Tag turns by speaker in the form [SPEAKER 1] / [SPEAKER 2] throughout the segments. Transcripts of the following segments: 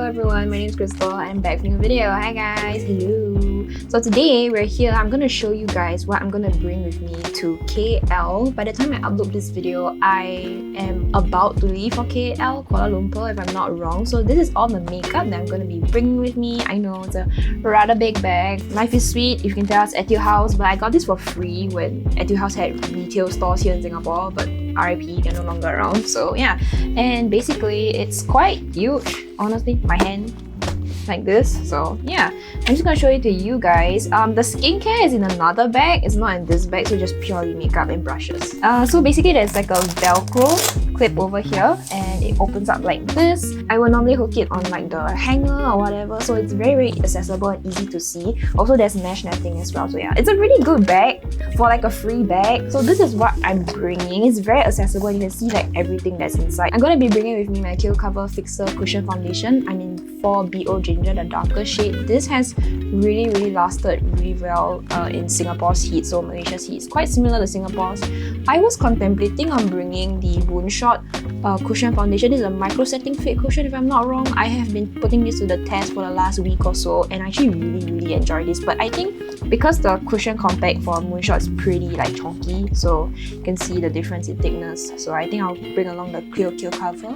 [SPEAKER 1] everyone, my name is Crystal. I'm back with a new video. Hi guys, hello. So today we're here. I'm gonna show you guys what I'm gonna bring with me to KL. By the time I upload this video, I am about to leave for KL, Kuala Lumpur if I'm not wrong. So this is all the makeup that I'm gonna be bringing with me. I know it's a rather big bag. Life is sweet, you can tell it's Etude House, but I got this for free when Etude House had retail stores here in Singapore, but RIP, they're no longer around. So yeah, and basically it's quite huge, honestly. My hand like this. So yeah, I'm just gonna show it to you guys. The skincare is in another bag, it's not in this bag, so just purely makeup and brushes. So basically there's like a velcro clip over here and it opens up like this. I will normally hook it on like the hanger or whatever, so it's very accessible and easy to see. Also there's mesh netting as well, so yeah, it's a really good bag for like a free bag. So this is what I'm bringing. It's very accessible and you can see like everything that's inside. I'm gonna be bringing with me my CLIO Cover Fixer Cushion Foundation. I'm in 4BO Ginger, the darker shade. This has really lasted really well in Singapore's heat, so Malaysia's heat is quite similar to Singapore's. I was contemplating on bringing the Moonshot cushion foundation. This is a micro Settingfit cushion if I'm not wrong. I have been putting this to the test for the last week or so and I actually really enjoy this, but I think because the cushion compact for Moonshot is pretty like chunky, so you can see the difference in thickness, so I think I'll bring along the CLIO Cover.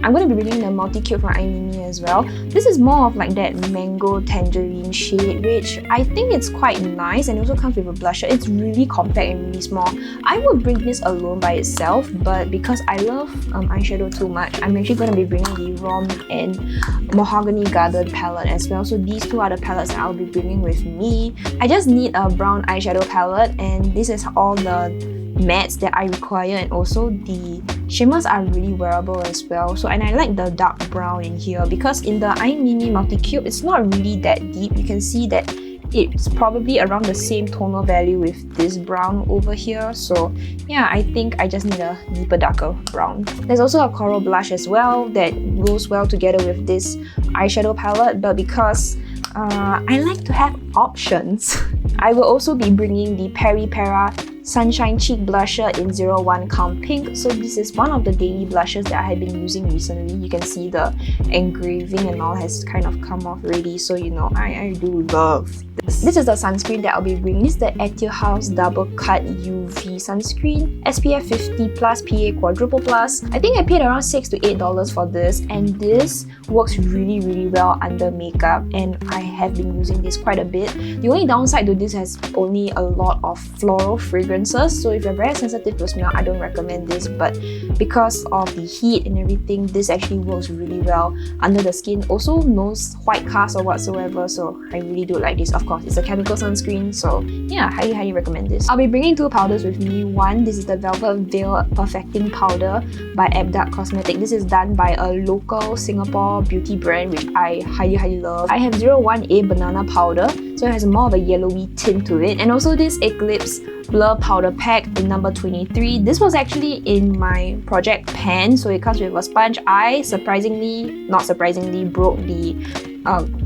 [SPEAKER 1] I'm going to be bringing the multi-cube from iMimi as well. This is more of like that mango tangerine shade, which I think it's quite nice, and it also comes with a blusher. It's really compact and really small. I would bring this alone by itself, but because I love eyeshadow too much, I'm actually going to be bringing the Rom and Mahogany Garden palette as well. So these two are the palettes that I'll be bringing with me. I just need a brown eyeshadow palette, and this is all the mattes that I require, and also the shimmers are really wearable as well. So, and I like the dark brown in here because in the iMimi Multi-Cube, it's not really that deep. You can see that it's probably around the same tonal value with this brown over here. So yeah, I think I just need a deeper, darker brown. There's also a coral blush as well that goes well together with this eyeshadow palette, but because I like to have options, I will also be bringing the Peripera Sunshine Cheek Blusher in 01 Calm Pink. So this is one of the daily blushes that I have been using recently. You can see the engraving and all has kind of come off already, so you know, I do love this. This is the sunscreen that I'll be bringing. This is the Etude House Double Cut UV Sunscreen, SPF 50+, PA Quadruple Plus. I think I paid around $6 to $8 for this, and this works really well under makeup, and I have been using this quite a bit. The only downside to this has only a lot of floral fragrances, so if you're very sensitive to smell, I don't recommend this, but because of the heat and everything, this actually works really well under the skin. Also no white cast or whatsoever, so I really do like this. Of course, it's a chemical sunscreen, so yeah, highly recommend this. I'll be bringing two powders with me. One, this is the Velvet Veil Perfecting Powder by Abduct Cosmetic. This is done by a local Singapore beauty brand, which I highly love. I have 01A Banana Powder, so it has more of a yellowy tint to it, and also this EGLIPS Blur Powder Pack in number 23. This was actually in my project pan, so it comes with a sponge. I not surprisingly broke the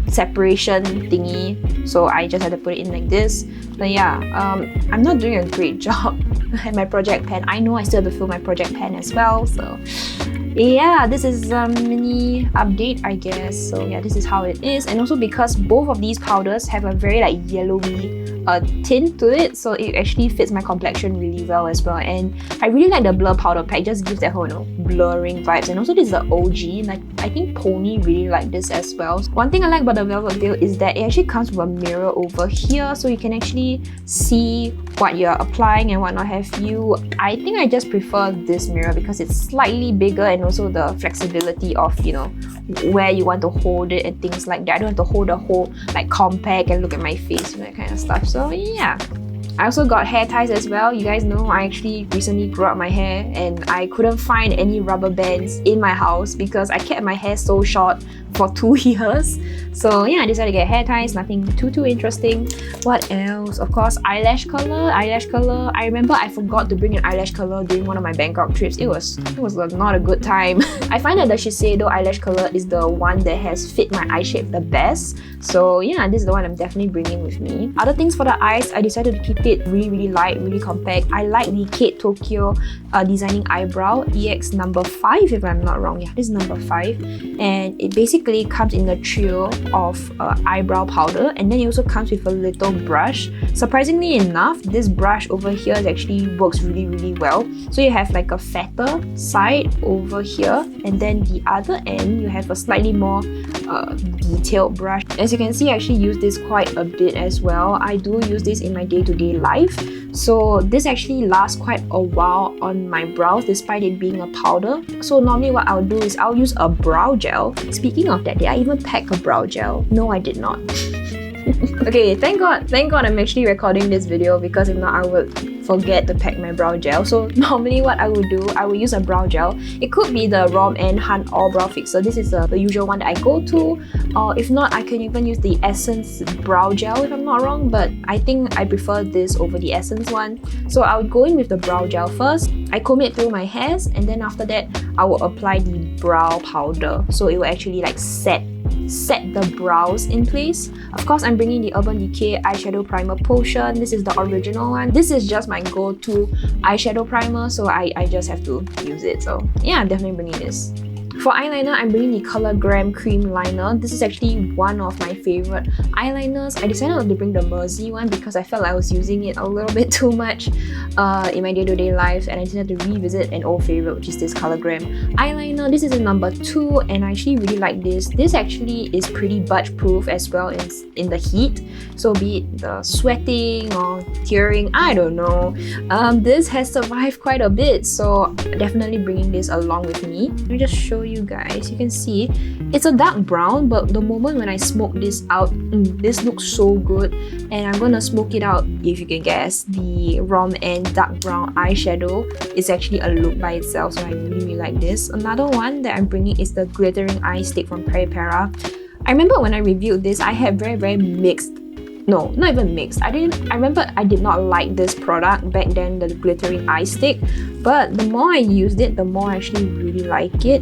[SPEAKER 1] separation thingy, so I just had to put it in like this. But yeah, I'm not doing a great job at my project pan. I know I still have to fill my project pan as well, so yeah, this is a mini update, I guess. So yeah, this is how it is. And also because both of these powders have a very like yellowy tint to it, so it actually fits my complexion really well as well. And I really like the Blur Powder Pack. It just gives that whole, you know, blurring vibes. And also this is the OG, like I think Pony really like this as well. One thing I like about the Velvet Veil is that it actually comes with a mirror over here, so you can actually see what you're applying and whatnot have you. I think I just prefer this mirror because it's slightly bigger, and also the flexibility of, you know, where you want to hold it and things like that. I don't have to hold the whole like compact and look at my face and that kind of stuff. So yeah, I also got hair ties as well. You guys know I actually recently grew out my hair and I couldn't find any rubber bands in my house because I kept my hair so short for 2 years. So yeah, I decided to get hair ties, nothing too interesting. What else? Of course, eyelash color. I remember I forgot to bring an eyelash color during one of my Bangkok trips. It was not a good time. I find that the Shiseido eyelash color is the one that has fit my eye shape the best. So yeah, this is the one I'm definitely bringing with me. Other things for the eyes, I decided to keep it really light, really compact. I like the Kate Tokyo designing eyebrow EX number 5 if I'm not wrong. Yeah, this is number 5, and it basically basically it comes in a trio of eyebrow powder, and then it also comes with a little brush. Surprisingly enough, this brush over here actually works really well. So you have like a fatter side over here, and then the other end you have a slightly more detailed brush. As you can see, I actually use this quite a bit as well. I do use this in my day-to-day life, so this actually lasts quite a while on my brows despite it being a powder. So normally what I'll do is I'll use a brow gel. Speaking of that, did I even pack a brow gel? No, I did not. Okay, thank god I'm actually recording this video, because if not I would forget to pack my brow gel. So normally what I would do, I will use a brow gel. It could be the ROM and Hunt All Brow Fixer. This is the usual one that I go to. Or if not, I can even use the Essence brow gel if I'm not wrong, but I think I prefer this over the Essence one. So I would go in with the brow gel first. I comb it through my hairs, and then after that I will apply the brow powder, so it will actually like set the brows in place. Of course, I'm bringing the Urban Decay eyeshadow primer potion. This is the original one. This is just my go-to eyeshadow primer, so I just have to use it. So yeah, I'm definitely bringing this. For eyeliner, I'm bringing the Colourgram Cream Liner. This is actually one of my favorite eyeliners. I decided not to bring the Mersey one because I felt like I was using it a little bit too much in my day-to-day life, and I decided to revisit an old favorite, which is this Colourgram eyeliner. This is in number 2, and I actually really like this. This actually is pretty budge proof as well in the heat. So be it the sweating or tearing, I don't know. This has survived quite a bit, so definitely bringing this along with me. Let me just show you guys. You can see it's a dark brown, but the moment when I smoke this out, this looks so good. And I'm gonna smoke it out, if you can guess. The ROM and dark brown eyeshadow is actually a look by itself, so I really like this. Another one that I'm bringing is the Glittering Eye Stick from Peripera. I remember when I reviewed this, I had very mixed, no, not even mixed. I remember I did not like this product back then, the Glittering Eye Stick, but the more I used it, the more I actually really like it.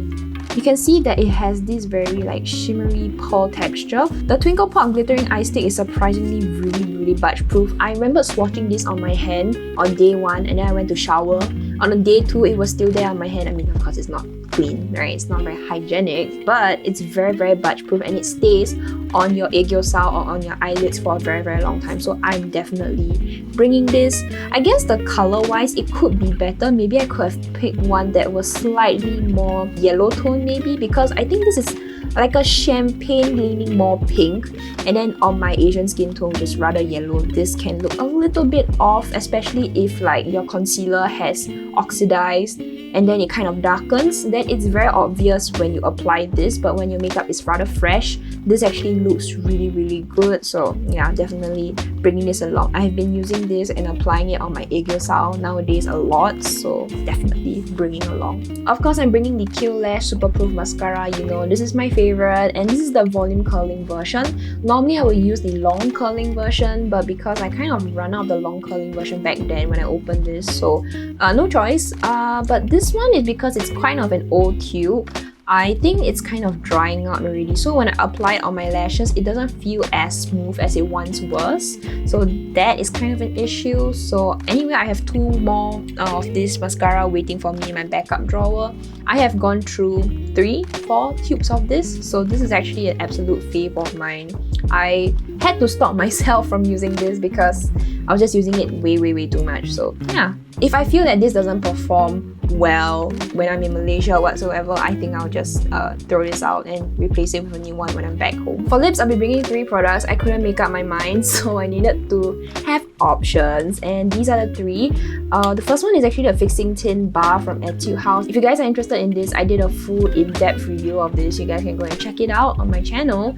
[SPEAKER 1] You can see that it has this very like shimmery pearl texture. The Twinkle Pot Glittering Eye Stick is surprisingly really budge proof. I remember swatching this on my hand on day 1, and then I went to shower. On day 2, it was still there on my hand. I mean, of course, it's not clean, right? It's not very hygienic, but it's very budge proof, and it stays on your aegyo-sal or on your eyelids for a very long time. So I'm definitely bringing this. I guess the color wise, it could be better. Maybe I could have picked one that was slightly more yellow tone, maybe, because I think this is like a champagne leaning more pink, and then on my Asian skin tone, which is rather yellow, this can look a little bit off, especially if like your concealer has oxidized and then it kind of darkens. Then it's very obvious when you apply this, but when your makeup is rather fresh, this actually looks really good. So yeah, definitely bringing this along. I've been using this and applying it on my aegyo-sal nowadays a lot, so definitely bringing along. Of course, I'm bringing the Kiehl Lash Super Proof Mascara. You know, this is my favorite, and this is the volume curling version. Normally I would use the long curling version, but because I kind of run out of the long curling version back then when I opened this, so no choice. But this one is because it's kind of an old tube. I think it's kind of drying out already, so when I apply it on my lashes, it doesn't feel as smooth as it once was, so that is kind of an issue. So anyway, I have 2 more of this mascara waiting for me in my backup drawer. I have gone through 3-4 tubes of this, so this is actually an absolute fave of mine. I had to stop myself from using this because I was just using it way too much. So yeah, if I feel that this doesn't perform well when I'm in Malaysia or whatsoever, I think I'll just throw this out and replace it with a new one when I'm back home. For lips, I'll be bringing 3 products. I couldn't make up my mind, so I needed to have options, and these are the 3. The first one is actually the Fixing Tint Bar from Etude House. If you guys are interested in this, I did a full in-depth review of this. You guys can go and check it out on my channel.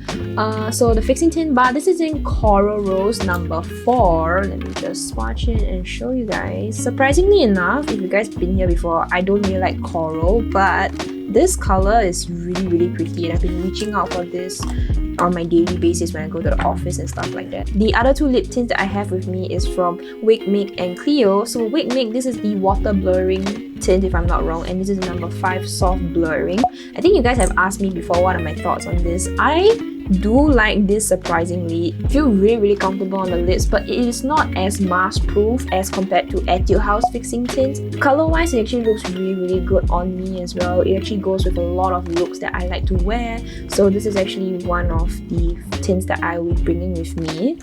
[SPEAKER 1] So the Fixing Tint Bar, this is in Coral Rose number 4. Let me just swatch it and show you guys. Surprisingly enough, if you guys have been here before, I don't really like coral, but this color is really pretty, and I've been reaching out for this on my daily basis when I go to the office and stuff like that. The other 2 lip tints that I have with me is from Wig Make and CLIO. So Wig Make, this is the water blurring tint if I'm not wrong, and this is number 5 soft blurring. I think you guys have asked me before what are my thoughts on this. I do like this surprisingly. I feel really comfortable on the lips, but it is not as mask proof as compared to Etude House fixing tints. Color wise, it actually looks really good on me as well. It actually goes with a lot of looks that I like to wear, so this is actually one of the tints that I will be bringing with me.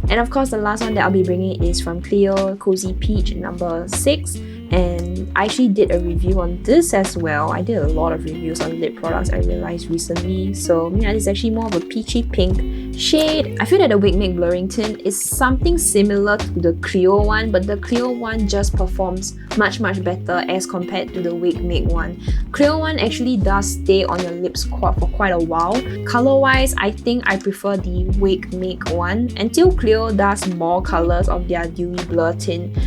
[SPEAKER 1] And of course, the last one that I'll be bringing is from CLIO, Cozy Peach number 6. And I actually did a review on this as well. I did a lot of reviews on lip products, I realized recently. So yeah, it's actually more of a peachy pink shade. I feel that the Wig Make blurring tint is something similar to the CLIO one, but the CLIO one just performs much better as compared to the Wig Make one. CLIO one actually does stay on your lips for quite a while. Color wise, I think I prefer the Wig Make one until CLIO does more colors of their dewy blur tint.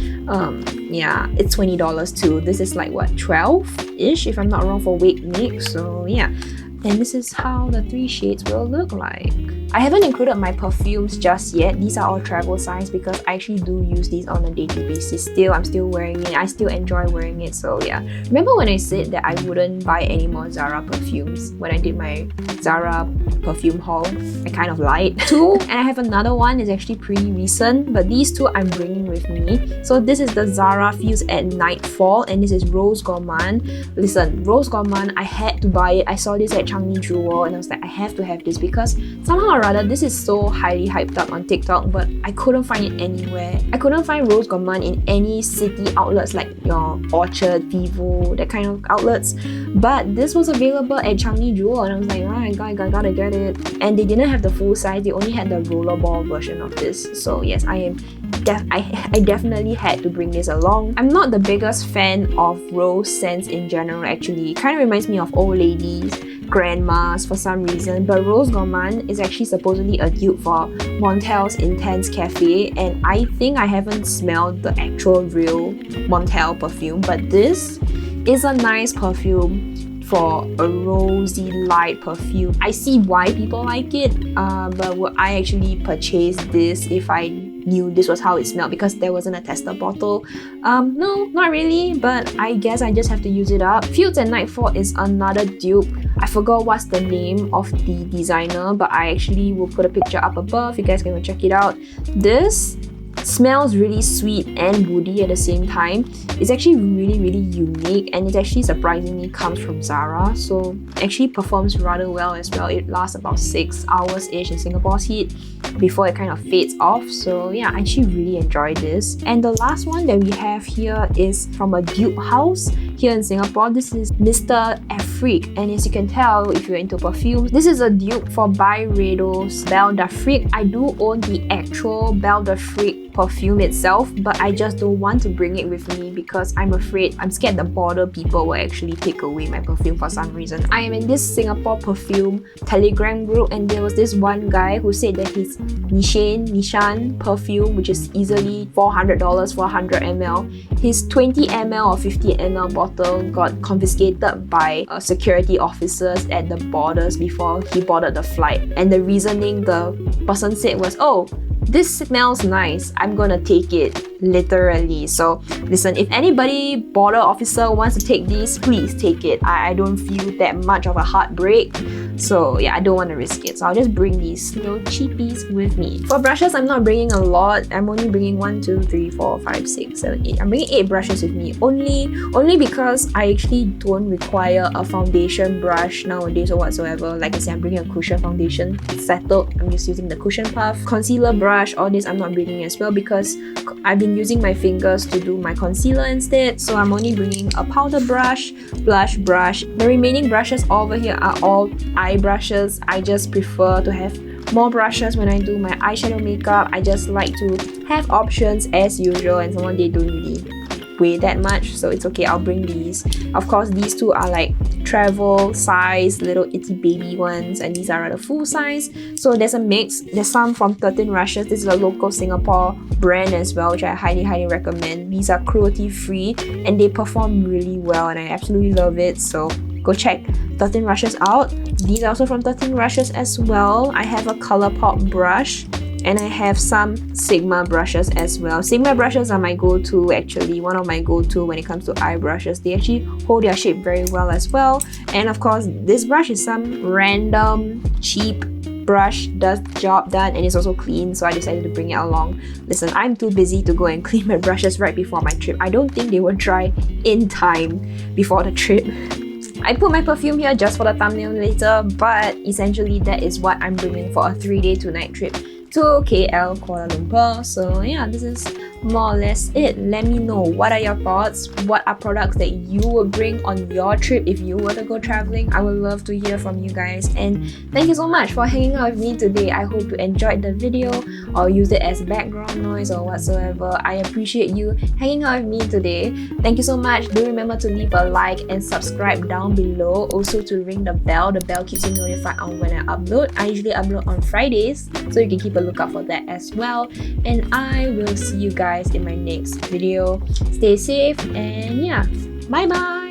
[SPEAKER 1] Yeah, it's $20 too. This is like what, 12-ish if I'm not wrong for Wig Make. So yeah, and this is how the 3 shades will look like. I haven't included my perfumes just yet. These are all travel size because I actually do use these on a daily basis. I'm still wearing it. I still enjoy wearing it, so yeah. Remember when I said that I wouldn't buy any more Zara perfumes when I did my Zara perfume haul? I kind of lied. 2, and I have another one, is actually pretty recent, but these 2 I'm bringing with me. So this is the Zara Fuse at Nightfall, and this is Rose Gourmand. Listen, Rose Gourmand, I had to buy it. I saw this at Changi Jewel and I was like, I have to have this because somehow or other, this is so highly hyped up on TikTok, but I couldn't find it anywhere. I couldn't find Rose Gourmand in any city outlets like your Orchard, Vivo, that kind of outlets. But this was available at Changi Jewel and I was like, oh, I gotta get it. And they didn't have the full size, they only had the rollerball version of this. So yes, I definitely had to bring this along. I'm not the biggest fan of rose scents in general actually. It kind of reminds me of old ladies, grandmas for some reason, but Rose Gourmand is actually supposedly a dupe for Montel's Intense Cafe, and I think I haven't smelled the actual real Montel perfume, but this is a nice perfume for a rosy light perfume. I see why people like it, but would I actually purchase this if I knew this was how it smelled because there wasn't a tester bottle? No, not really, but I guess I just have to use it up. Fuse at Nightfall is another dupe. I forgot what's the name of the designer, but I actually will put a picture up above. You guys can go check it out. This smells really sweet and woody at the same time. It's actually really unique, and it actually surprisingly comes from Zara, so actually performs rather well as well. It lasts about 6 hours-ish in Singapore's heat before it kind of fades off. So yeah, I actually really enjoy this. And the last one that we have here is from a dupe house here in Singapore. This is Mr. Afrique, and as you can tell if you're into perfumes, this is a dupe for Byredo's Belle d'Afrique. I do own the actual Belle d'Afrique perfume itself, but I just don't want to bring it with me because I'm scared the border people will actually take away my perfume for some reason. I am in this Singapore perfume Telegram group, and there was this one guy who said that his Nishan perfume, which is easily $400 for 100 ml, his 20 ml or 50 ml bottle got confiscated by security officers at the borders before he boarded the flight. And the reasoning the person said was, oh, this smells nice, I'm gonna take it, literally. So listen, if anybody border officer wants to take this, please take it. I don't feel that much of a heartbreak, so yeah, I don't want to risk it. So I'll just bring these little cheapies with me. For brushes, I'm not bringing a lot. I'm only bringing 1, 2, 3, 4, 5, 6, 7, 8. I'm bringing 8 brushes with me, only because I actually don't require a foundation brush nowadays or whatsoever. Like I said, I'm bringing a cushion foundation, it's settled. I'm just using the cushion puff. Concealer brush, all this I'm not bringing as well because I've been using my fingers to do my concealer instead. So I'm only bringing a powder brush, blush brush. The remaining brushes over here are all eye brushes. I just prefer to have more brushes when I do my eyeshadow makeup. I just like to have options as usual, and some they don't really weigh that much, so it's okay, I'll bring these. Of course, these 2 are like travel size, little itty baby ones, and these are the full size. So there's a mix. There's some from 13 Rushes. This is a local Singapore brand as well, which I highly recommend. These are cruelty free and they perform really well, and I absolutely love it. So go check 13 Rushes out. These are also from 13 Rushes as well. I have a ColourPop brush, and I have some Sigma brushes as well. Sigma brushes are my go-to actually, one of my go-to when it comes to eye brushes. They actually hold their shape very well as well. And of course, this brush is some random cheap brush does the job done and it's also clean, so I decided to bring it along. Listen, I'm too busy to go and clean my brushes right before my trip. I don't think they will dry in time before the trip. I put my perfume here just for the thumbnail later, but essentially that is what I'm bringing for a 3-day 2-night trip to KL, Kuala Lumpur. So yeah, this is more or less it. Let me know, what are your thoughts? What are products that you would bring on your trip if you were to go traveling? I would love to hear from you guys, and thank you so much for hanging out with me today. I hope you enjoyed the video or use it as background noise or whatsoever. I appreciate you hanging out with me today. Thank you so much. Do remember to leave a like and subscribe down below. Also to ring the bell. The bell keeps you notified on when I upload. I usually upload on Fridays, so you can keep a lookout for that as well. And I will see you guys in my next video. Stay safe and yeah, bye bye.